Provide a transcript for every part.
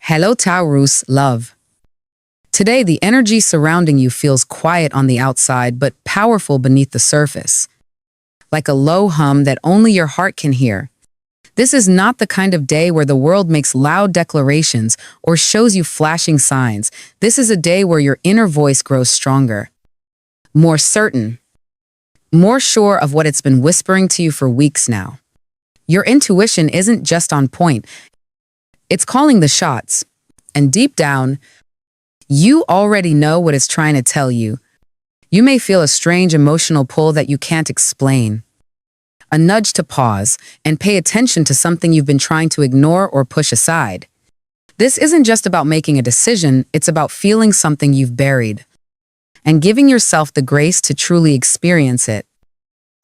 Hello, Taurus, love. Today, the energy surrounding you feels quiet on the outside but powerful beneath the surface. Like a low hum that only your heart can hear. This is not the kind of day where the world makes loud declarations or shows you flashing signs. This is a day where your inner voice grows stronger, more certain, more sure of what it's been whispering to you for weeks now. Your intuition isn't just on point, it's calling the shots. And deep down, you already know what it's trying to tell you. You may feel a strange emotional pull that you can't explain. A nudge to pause and pay attention to something you've been trying to ignore or push aside. This isn't just about making a decision, it's about feeling something you've buried and giving yourself the grace to truly experience it.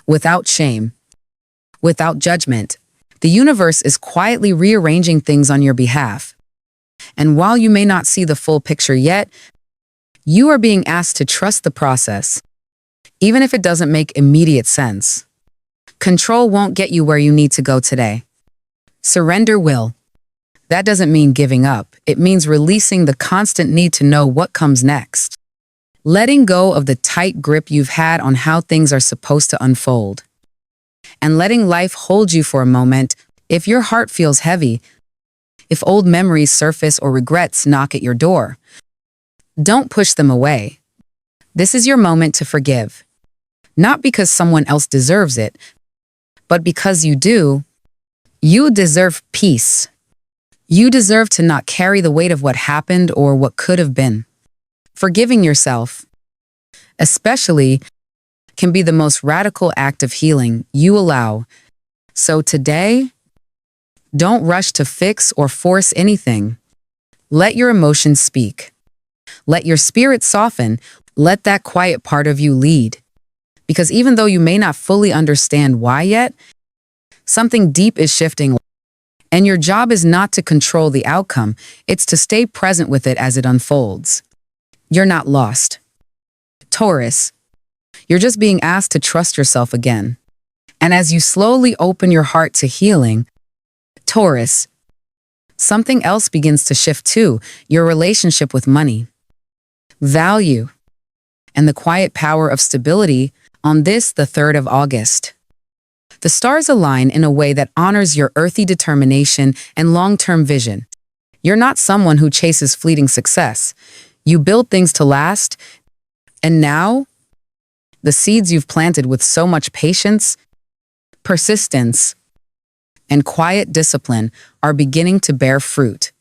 Without shame, without judgment, the universe is quietly rearranging things on your behalf. And while you may not see the full picture yet, you are being asked to trust the process, even if it doesn't make immediate sense. Control won't get you where you need to go today. Surrender will. That doesn't mean giving up. It means releasing the constant need to know what comes next. Letting go of the tight grip you've had on how things are supposed to unfold. And letting life hold you for a moment. If your heart feels heavy, if old memories surface or regrets knock at your door, don't push them away. This is your moment to forgive. Not because someone else deserves it, but because you do. You deserve peace. You deserve to not carry the weight of what happened or what could have been. Forgiving yourself, especially, can be the most radical act of healing you allow. So today, don't rush to fix or force anything. Let your emotions speak. Let your spirit soften. Let that quiet part of you lead. Because even though you may not fully understand why yet, something deep is shifting. And your job is not to control the outcome, it's to stay present with it as it unfolds. You're not lost. Taurus, you're just being asked to trust yourself again. And as you slowly open your heart to healing, Taurus, something else begins to shift too, your relationship with money, value, and the quiet power of stability on this, the 3rd of August. The stars align in a way that honors your earthy determination and long-term vision. You're not someone who chases fleeting success. You build things to last, and now, the seeds you've planted with so much patience, persistence, and quiet discipline are beginning to bear fruit.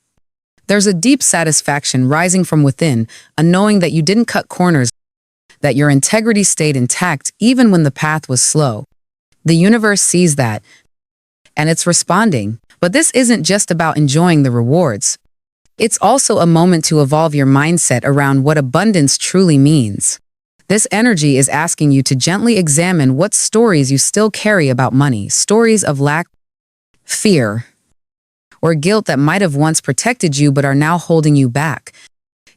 There's a deep satisfaction rising from within, a knowing that you didn't cut corners, that your integrity stayed intact even when the path was slow. The universe sees that, and it's responding. But this isn't just about enjoying the rewards. It's also a moment to evolve your mindset around what abundance truly means. This energy is asking you to gently examine what stories you still carry about money, stories of lack, fear, or guilt that might have once protected you but are now holding you back.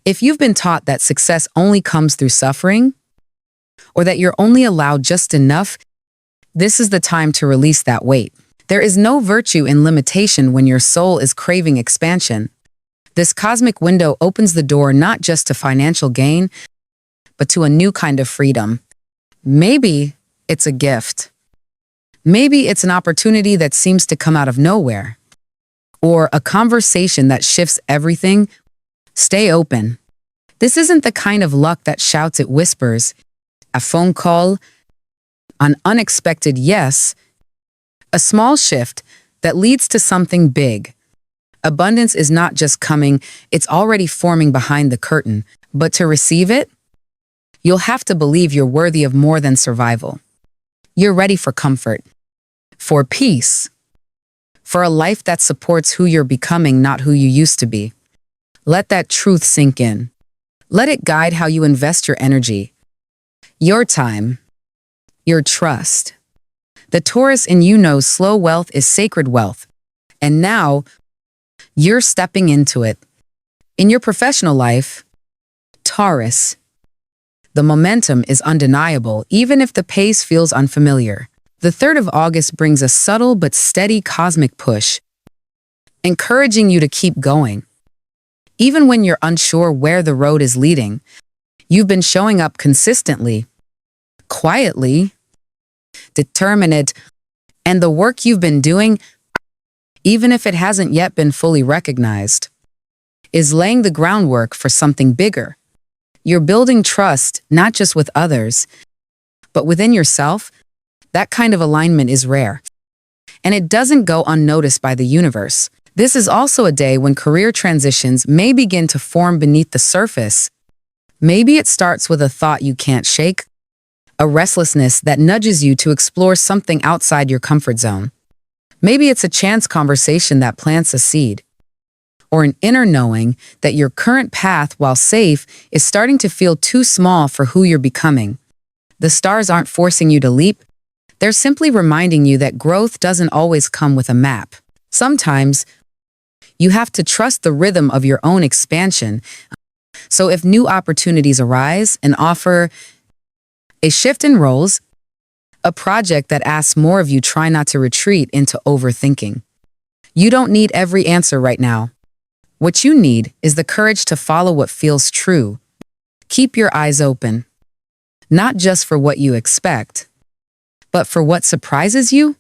If you've been taught that success only comes through suffering, or that you're only allowed just enough, this is the time to release that weight. There is no virtue in limitation when your soul is craving expansion. This cosmic window opens the door not just to financial gain, but to a new kind of freedom. Maybe it's a gift. Maybe it's an opportunity that seems to come out of nowhere. Or a conversation that shifts everything. Stay open. This isn't the kind of luck that shouts, it whispers. A phone call, an unexpected yes, a small shift that leads to something big. Abundance is not just coming, it's already forming behind the curtain. But to receive it, you'll have to believe you're worthy of more than survival. You're ready for comfort, for peace, for a life that supports who you're becoming, not who you used to be. Let that truth sink in. Let it guide how you invest your energy, your time, your trust. The Taurus in you knows slow wealth is sacred wealth. And now, you're stepping into it. In your professional life, Taurus, the momentum is undeniable, even if the pace feels unfamiliar. The 3rd of August brings a subtle but steady cosmic push, encouraging you to keep going. Even when you're unsure where the road is leading, you've been showing up consistently, quietly, determined, and the work you've been doing, even if it hasn't yet been fully recognized, is laying the groundwork for something bigger. You're building trust, not just with others, but within yourself. That kind of alignment is rare, and it doesn't go unnoticed by the universe. This is also a day when career transitions may begin to form beneath the surface. Maybe it starts with a thought you can't shake, a restlessness that nudges you to explore something outside your comfort zone. Maybe it's a chance conversation that plants a seed, or an inner knowing that your current path, while safe, is starting to feel too small for who you're becoming. The stars aren't forcing you to leap. They're simply reminding you that growth doesn't always come with a map. Sometimes, you have to trust the rhythm of your own expansion. So if new opportunities arise and offer a shift in roles, a project that asks more of you, try not to retreat into overthinking. You don't need every answer right now. What you need is the courage to follow what feels true. Keep your eyes open, not just for what you expect, but for what surprises you.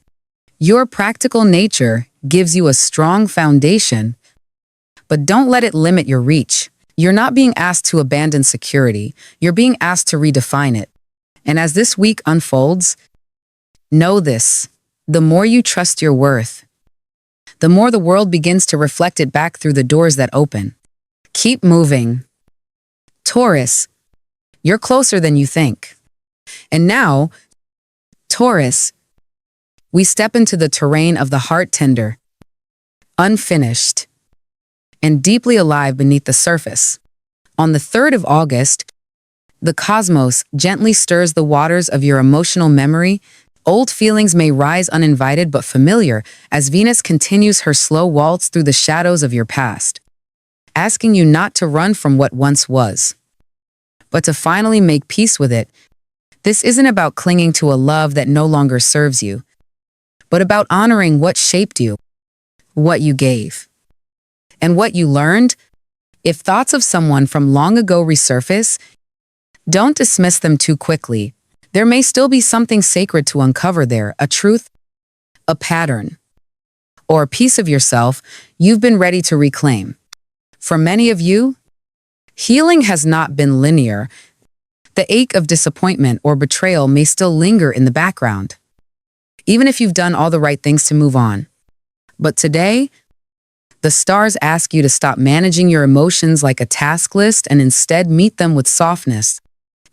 Your practical nature gives you a strong foundation, but don't let it limit your reach. You're not being asked to abandon security. You're being asked to redefine it. And as this week unfolds, know this: the more you trust your worth, the more the world begins to reflect it back through the doors that open. Keep moving. Taurus, you're closer than you think. And now, Taurus, we step into the terrain of the heart, tender, unfinished, and deeply alive beneath the surface. On the 3rd of August, the cosmos gently stirs the waters of your emotional memory. Old feelings may rise uninvited but familiar as Venus continues her slow waltz through the shadows of your past, asking you not to run from what once was, but to finally make peace with it. This isn't about clinging to a love that no longer serves you, but about honoring what shaped you, what you gave, and what you learned. If thoughts of someone from long ago resurface, don't dismiss them too quickly. There may still be something sacred to uncover there, a truth, a pattern, or a piece of yourself you've been ready to reclaim. For many of you, healing has not been linear. The ache of disappointment or betrayal may still linger in the background, even if you've done all the right things to move on. But today, the stars ask you to stop managing your emotions like a task list and instead meet them with softness.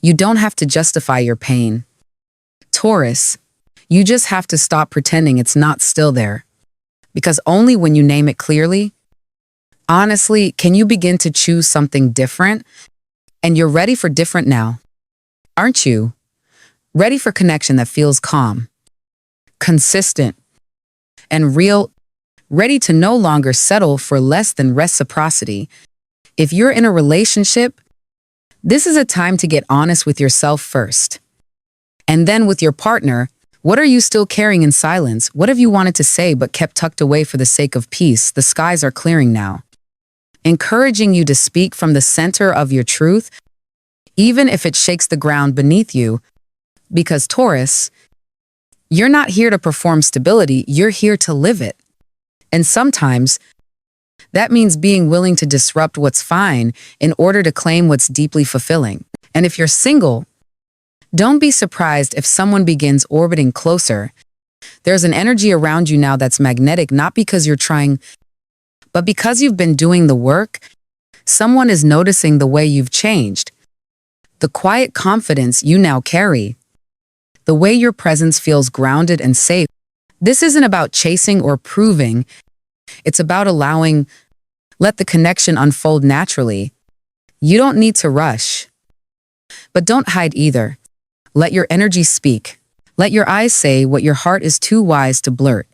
You don't have to justify your pain, Taurus. You just have to stop pretending it's not still there. Because only when you name it clearly, honestly, can you begin to choose something different. And you're ready for different now, aren't you? Ready for connection that feels calm, consistent, and real. Ready to no longer settle for less than reciprocity. If you're in a relationship, this is a time to get honest with yourself first. And then with your partner, what are you still carrying in silence? What have you wanted to say but kept tucked away for the sake of peace? The skies are clearing now, encouraging you to speak from the center of your truth, even if it shakes the ground beneath you. Because Taurus, you're not here to perform stability, you're here to live it. And sometimes, that means being willing to disrupt what's fine in order to claim what's deeply fulfilling. And if you're single, don't be surprised if someone begins orbiting closer. There's an energy around you now that's magnetic, not because you're trying, but because you've been doing the work. Someone is noticing the way you've changed, the quiet confidence you now carry, the way your presence feels grounded and safe. This isn't about chasing or proving. It's about allowing. Let the connection unfold naturally. You don't need to rush. But don't hide either. Let your energy speak. Let your eyes say what your heart is too wise to blurt.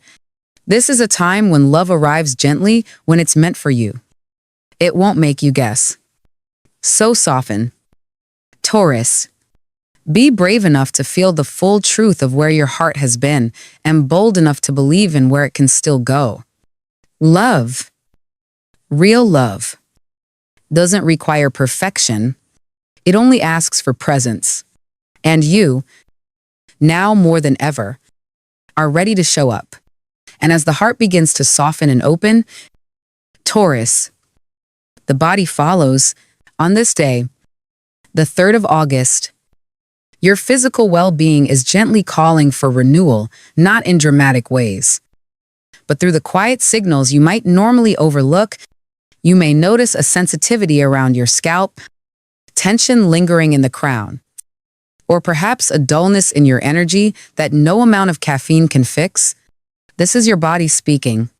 This is a time when love arrives gently when it's meant for you. It won't make you guess. So soften. Taurus, be brave enough to feel the full truth of where your heart has been and bold enough to believe in where it can still go. Love. Real love. doesn't require perfection. It only asks for presence. And you, now more than ever, are ready to show up. And as the heart begins to soften and open, Taurus, the body follows. On this day, the 3rd of August, your physical well-being is gently calling for renewal, not in dramatic ways, but through the quiet signals you might normally overlook. You may notice a sensitivity around your scalp, tension lingering in the crown, or perhaps a dullness in your energy that no amount of caffeine can fix. This is your body speaking,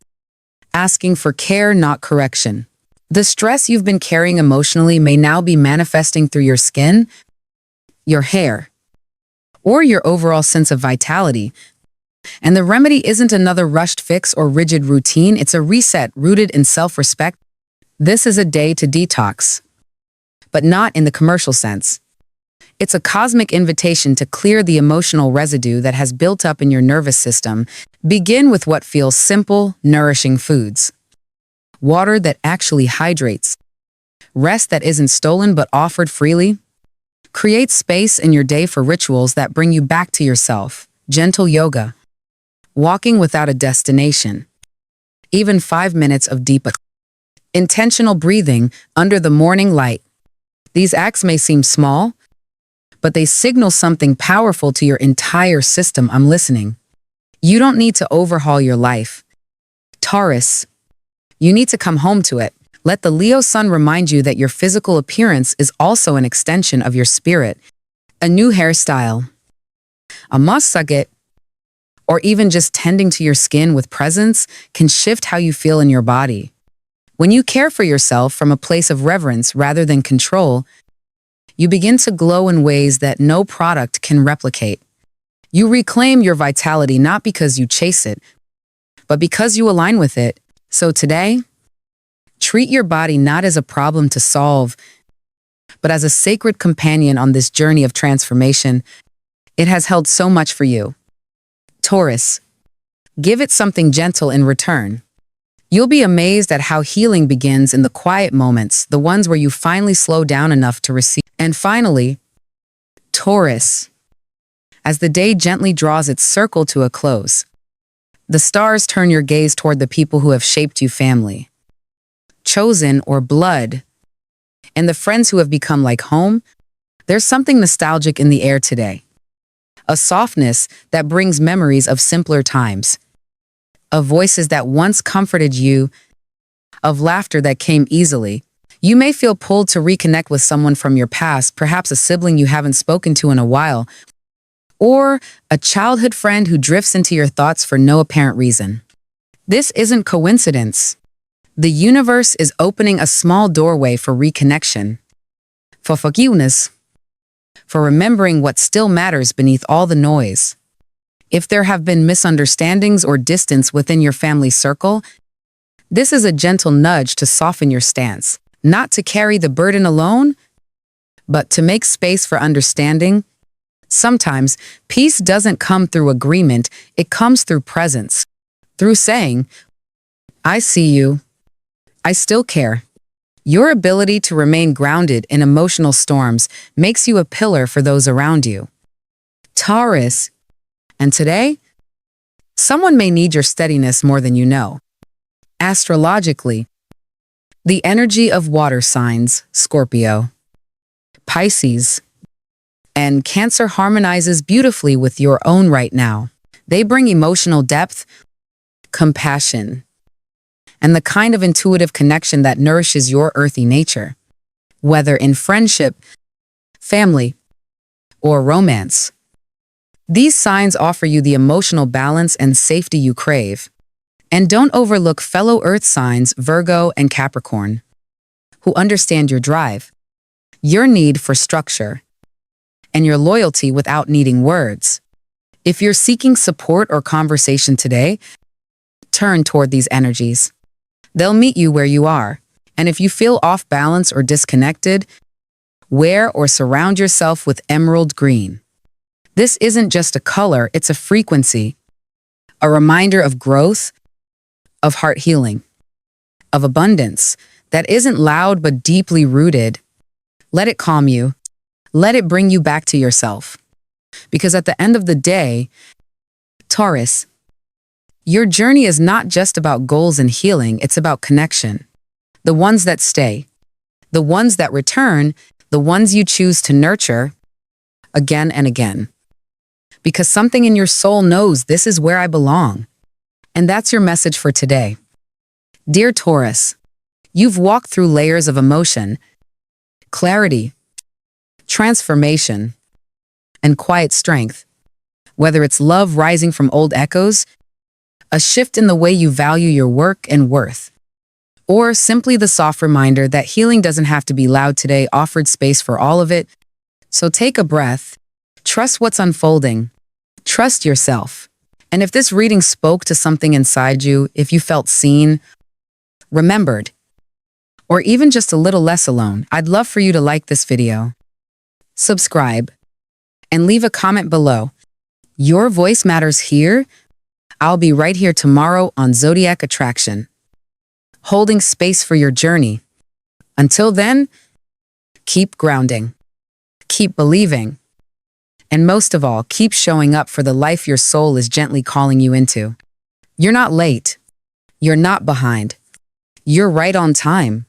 asking for care, not correction. The stress you've been carrying emotionally may now be manifesting through your skin, your hair, or your overall sense of vitality. And the remedy isn't another rushed fix or rigid routine, it's a reset rooted in self-respect. This is a day to detox, but not in the commercial sense. It's a cosmic invitation to clear the emotional residue that has built up in your nervous system. Begin with what feels simple, nourishing foods. Water that actually hydrates. Rest that isn't stolen but offered freely. Create space in your day for rituals that bring you back to yourself. Gentle yoga. Walking without a destination. Even 5 minutes of deep, intentional breathing under the morning light. These acts may seem small, but they signal something powerful to your entire system. I'm listening. You don't need to overhaul your life. Taurus, you need to come home to it. Let the Leo sun remind you that your physical appearance is also an extension of your spirit. A new hairstyle, a massage, or even just tending to your skin with presence can shift how you feel in your body. When you care for yourself from a place of reverence rather than control, you begin to glow in ways that no product can replicate. You reclaim your vitality not because you chase it, but because you align with it. So today, treat your body not as a problem to solve, but as a sacred companion on this journey of transformation. It has held so much for you. Taurus, give it something gentle in return. You'll be amazed at how healing begins in the quiet moments, the ones where you finally slow down enough to receive. And finally, Taurus, as the day gently draws its circle to a close, the stars turn your gaze toward the people who have shaped you, family, chosen, or blood, and the friends who have become like home. There's something nostalgic in the air today. A softness that brings memories of simpler times, of voices that once comforted you, of laughter that came easily. You may feel pulled to reconnect with someone from your past, perhaps a sibling you haven't spoken to in a while, or a childhood friend who drifts into your thoughts for no apparent reason. This isn't coincidence. The universe is opening a small doorway for reconnection, for forgiveness, for remembering what still matters beneath all the noise. If there have been misunderstandings or distance within your family circle, this is a gentle nudge to soften your stance, not to carry the burden alone, but to make space for understanding. Sometimes, peace doesn't come through agreement, it comes through presence, through saying, I see you, I still care. Your ability to remain grounded in emotional storms makes you a pillar for those around you. Taurus, and today, someone may need your steadiness more than you know. Astrologically, the energy of water signs, Scorpio, Pisces, and Cancer harmonizes beautifully with your own right now. They bring emotional depth, compassion, and the kind of intuitive connection that nourishes your earthy nature. Whether in friendship, family, or romance, these signs offer you the emotional balance and safety you crave. And don't overlook fellow earth signs, Virgo and Capricorn, who understand your drive, your need for structure, and your loyalty without needing words. If you're seeking support or conversation today, turn toward these energies. They'll meet you where you are. And if you feel off balance or disconnected, wear or surround yourself with emerald green. This isn't just a color, it's a frequency, a reminder of growth, of heart healing, of abundance. that isn't loud but deeply rooted. Let it calm you. Let it bring you back to yourself. Because at the end of the day, Taurus, your journey is not just about goals and healing, it's about connection. The ones that stay, the ones that return, the ones you choose to nurture again and again. Because something in your soul knows this is where I belong. And that's your message for today. Dear Taurus, you've walked through layers of emotion, clarity, transformation, and quiet strength. Whether it's love rising from old echoes, a shift in the way you value your work and worth, or simply the soft reminder that healing doesn't have to be loud today, offered space for all of it. So take a breath, trust what's unfolding, trust yourself. And if this reading spoke to something inside you, if you felt seen, remembered, or even just a little less alone, I'd love for you to like this video, subscribe, and leave a comment below. Your voice matters here. I'll be right here tomorrow on Zodiac Attraction, holding space for your journey. Until then, keep grounding, keep believing, and most of all, keep showing up for the life your soul is gently calling you into. You're not late. You're not behind. You're right on time.